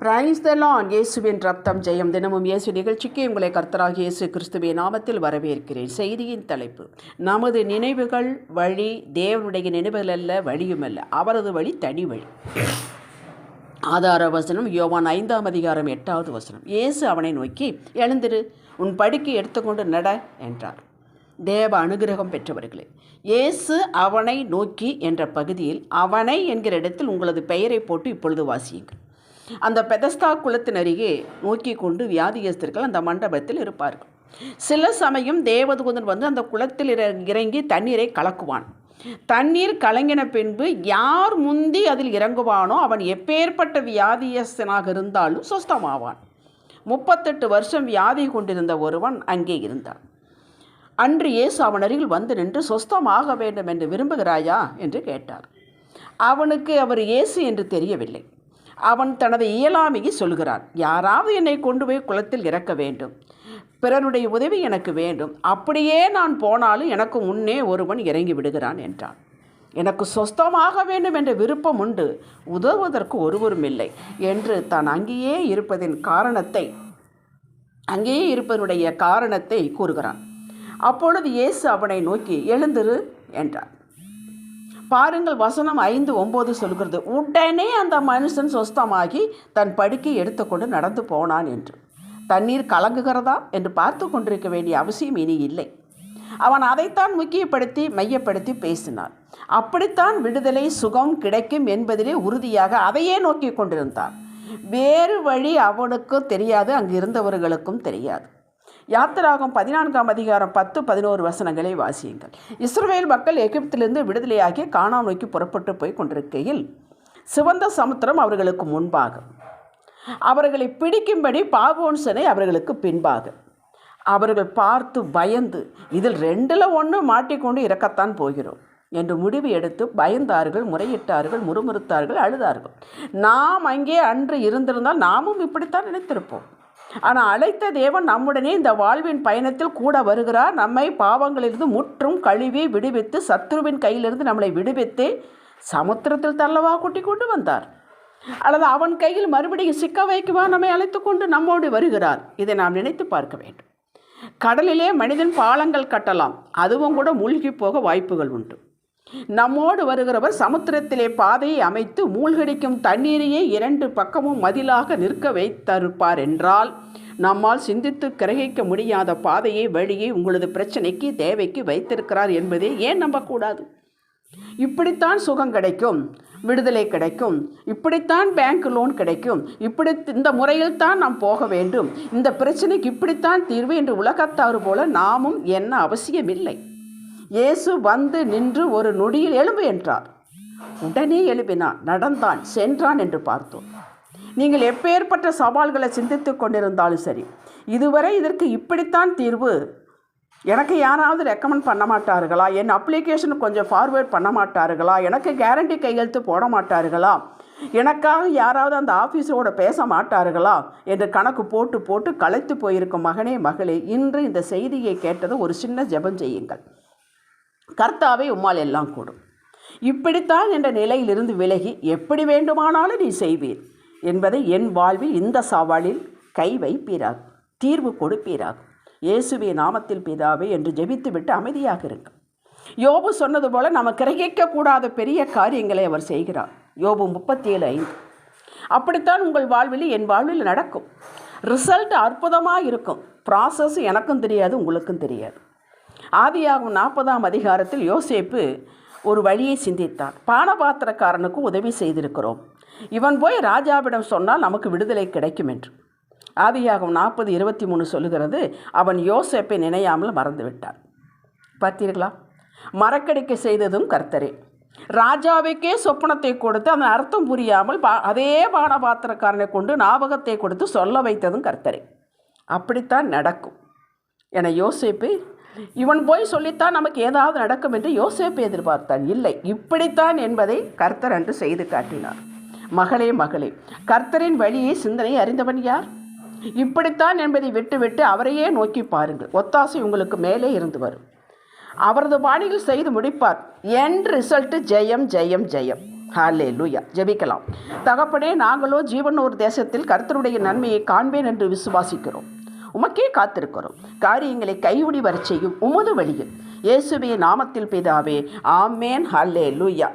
Praise the Lord. இயேசுவின் ரத்தம் ஜெயம். தினமும் இயேசு நிகழ்ச்சிக்கு உங்களை கர்த்தராகிய இயேசு கிறிஸ்துவின் நாமத்தில் வரவேற்கிறேன். செய்தியின் தலைப்பு: நமது நினைவுகள் வழி தேவனுடைய நினைவுகள் அல்ல, வழியுமல்ல, அவரது வழி தனி வழி. ஆதார வசனம் யோவான் 5ஆம் அதிகாரம் 8வது வசனம். இயேசு அவனை நோக்கி, எழுந்திரு, உன் படுக்கை எடுத்துக்கொண்டு நட என்றார். தேவ அனுகிரகம் பெற்றவர்களே, இயேசு அவனை நோக்கி என்ற பகுதியில் அவனை என்கிற இடத்தில் உங்களது பெயரை போட்டு இப்பொழுது வாசியுங்கள். அந்த பெதஸ்தா குளத்தின் அருகே நோக்கி கொண்டு வியாதியஸ்தர்கள் அந்த மண்டபத்தில் இருப்பார்கள். சில சமயம் தேவதூதன் வந்து அந்த குளத்தில் இறங்கி தண்ணீரை கலக்குவான். தண்ணீர் கலங்கின பின்பு யார் முந்தி அதில் இறங்குவானோ அவன் எப்பேற்பட்ட வியாதியஸ்தனாக இருந்தாலும் சுஸ்தமாவான். 38 வருஷம் வியாதி கொண்டிருந்த ஒருவன் அங்கே இருந்தான். அன்று இயேசு அவன் அருகில் வந்து நின்று, சுஸ்தமாக வேண்டும் என்று விரும்புகிறாயா என்று கேட்டார். அவனுக்கு அவர் இயேசு என்று தெரியவில்லை. அவன் தனது இயலாமையை சொல்கிறான். யாராவது என்னை கொண்டு போய் குளத்தில் இறக்க வேண்டும், பிறருடைய உதவி எனக்கு வேண்டும், அப்படியே நான் போனாலும் எனக்கு முன்னே ஒருவன் இறங்கி விடுகிறான் என்றான். எனக்கு சொஸ்தமாக வேண்டும் என்ற விருப்பம் உண்டு, உதவுவதற்கு ஒருவரும் இல்லை என்று தான் அங்கேயே இருப்பதனுடைய காரணத்தை கூறுகிறான். அப்பொழுது இயேசு அவனை நோக்கி, எழுந்திரு என்றார். பாருங்கள், வசனம் 5:9 சொல்கிறது, உடனே அந்த மனுஷன் சொஸ்தமாகி தன் படுக்கை எடுத்துக்கொண்டு நடந்து போனான் என்று. தண்ணீர் கலங்குகிறதா என்று பார்த்து கொண்டிருக்க வேண்டிய அவசியம் இனி இல்லை. அவன் அதைத்தான் மையப்படுத்தி பேசினான். அப்படித்தான் விடுதலை சுகம் கிடைக்கும் என்பதிலே உறுதியாக அதையே நோக்கி கொண்டிருந்தான். வேறு வழி அவனுக்கும் தெரியாது, அங்கு இருந்தவர்களுக்கும் தெரியாது. யாத்திராகமம் 14ஆம் அதிகாரம் 10-11 வசனங்களை வாசியுங்கள். இஸ்ரவேல் மக்கள் எகிப்திலிருந்து விடுதலையாகி கானான் நோக்கி புறப்பட்டு போய் கொண்டிருக்கையில் சிவந்த சமுத்திரம் அவர்களுக்கு முன்பாக, அவர்களை பிடிக்கும்படி பார்வோன் சேனை அவர்களுக்கு பின்பாக. அவர்கள் பார்த்து பயந்து, இதில் 2ல் 1 மாட்டிக்கொண்டு இறக்கத்தான் போகிறோம் என்று முடிவு எடுத்து பயந்தார்கள், முறையிட்டார்கள், முறுமுறுத்தார்கள், அழுதார்கள். நாம் அங்கே அன்று இருந்திருந்தால் நாமும் இப்படித்தான் நினைத்திருப்போம். ஆனால் அழைத்த தேவன் நம்முடனே இந்த வாழ்வின் பயணத்தில் கூட வருகிறார். நம்மை பாவங்களிலிருந்து முற்றும் கழுவி விடுவித்து, சத்ருவின் கையிலிருந்து நம்மளை விடுவித்து சமுத்திரத்தில் தள்ளவா கூட்டி கொண்டு வந்தார், அல்லது அவன் கையில் மறுபடியும் சிக்க வைக்கவா நம்மை அழைத்து கொண்டு நம்மோடு வருகிறார். இதை நாம் நினைத்து பார்க்க வேண்டும். கடலிலே மனிதன் பாலங்கள் கட்டலாம், அதுவும் கூட மூழ்கி போக வாய்ப்புகள் உண்டு. நம்மோடு வருகிறவர் சமுத்திரத்திலே பாதையை அமைத்து மூழ்கடிக்கும் தண்ணீரையே 2 பக்கமும் மதிலாக நிற்க வைத்திருப்பார் என்றால், நம்மால் சிந்தித்து கிரகிக்க முடியாத பாதையை, வழியை உங்களது பிரச்சனைக்கு, தேவைக்கு வைத்திருக்கிறார் என்பதை ஏன் நம்பக்கூடாது? இப்படித்தான் சுகம் கிடைக்கும், விடுதலை கிடைக்கும், இப்படித்தான் பேங்க் லோன் கிடைக்கும், இந்த முறையில் தான் நாம் போக வேண்டும், இந்த பிரச்சனைக்கு இப்படித்தான் தீர்வு என்று உலகத்தாறு போல நாமும் என்ன அவசியமில்லை. இயேசு வந்து நின்று ஒரு நொடியில் எழும்பு என்றார். உடனே எழுப்பினான், நடந்தான், சென்றான் என்று பார்த்தோம். நீங்கள் எப்பேற்பட்ட சவால்களை சிந்தித்து கொண்டிருந்தாலும் சரி, இதுவரை இதற்கு இப்படித்தான் தீர்வு, எனக்கு யாராவது ரெக்கமெண்ட் பண்ண மாட்டார்களா, என் அப்ளிகேஷன் கொஞ்சம் ஃபார்வேர்ட் பண்ண மாட்டார்களா, எனக்கு கேரண்டி கையெழுத்து போட மாட்டார்களா, எனக்காக யாராவது அந்த ஆஃபீஸரோட பேச மாட்டார்களா என்று கணக்கு போட்டு போட்டு களைத்து போயிருக்கும் மகனே, மகளே, இன்று இந்த செய்தியை கேட்டது ஒரு சின்ன ஜெபம் செய்யுங்கள். கர்த்தாவே, உம்மால் எல்லாம் கூடும், இப்படித்தான் என்ற நிலையிலிருந்து விலகி எப்படி வேண்டுமானாலும் நீ செய்வீர் என்பதை என் வாழ்வில் இந்த சவாலில் கை வைப்பீராக, தீர்வு கொடுப்பீராக. இயேசுவின் நாமத்தில் பிதாவே என்று ஜெபித்துவிட்டு அமைதியாக இருங்கள். யோபு சொன்னது போல நம்ம கிரகிக்கக்கூடாத பெரிய காரியங்களை அவர் செய்கிறார். யோபு 37:5. அப்படித்தான் உங்கள் வாழ்வில், என் வாழ்வில் நடக்கும். ரிசல்ட் அற்புதமாக இருக்கும். ப்ராசஸ் எனக்கும் தெரியாது, உங்களுக்கும் தெரியாது. ஆதியாகமம் 40ஆம் அதிகாரத்தில் யோசேப்பு ஒரு வழியை சிந்தித்தார். பானபாத்திரக்காரனுக்கு உதவி செய்திருக்கிறோம், இவன் போய் ராஜாவிடம் சொன்னால் நமக்கு விடுதலை கிடைக்கும் என்று. ஆதியாகமம் 40:23 சொல்லுகிறது, அவன் யோசேப்பை நினையாமல் மறந்துவிட்டான். பார்த்தீர்களா? மறக்கடிக்க செய்ததும் கர்த்தரே. ராஜாவுக்கே சொப்பனத்தை கொடுத்து அதன் அர்த்தம் புரியாமல் அதே பானபாத்திரக்காரனை கொண்டு ஞாபகத்தை கொடுத்து சொல்ல வைத்ததும் கர்த்தரே. அப்படித்தான் நடக்கும் என யோசேப்பு, இவன் போய் சொல்லித்தான் நமக்கு ஏதாவது நடக்கும் என்று யோசேப்பு எதிர்பார்த்தான். இல்லை, இப்படித்தான் என்பதை கர்த்தர் அன்று செய்து காட்டினார். மகளே, மகளே, கர்த்தரின் வழியை, சிந்தனையை அறிந்தவன் யார்? இப்படித்தான் என்பதை விட்டுவிட்டு அவரையே நோக்கி பாருங்கள். ஒத்தாசை உங்களுக்கு மேலே இருந்து வரும். அவரது பாணியில் செய்து முடிப்பார். என் ரிசல்ட்டு ஜெயம், ஜெயம், ஜெயம். ஹல்லேலூயா. ஜெபிக்கலாம். தகப்பனே, நாங்களோ ஜீவனோர் தேசத்தில் கர்த்தருடைய நன்மையை காண்பேன் என்று விசுவாசிக்கிறோம். உமக்கே காத்திருக்கிறோம். காரியங்களை கைவிடி வரச் செய்யும் உமது வழியில் இயேசுவின் நாமத்தில் பிதாவே. ஆமேன். ஹல்லேலூயா.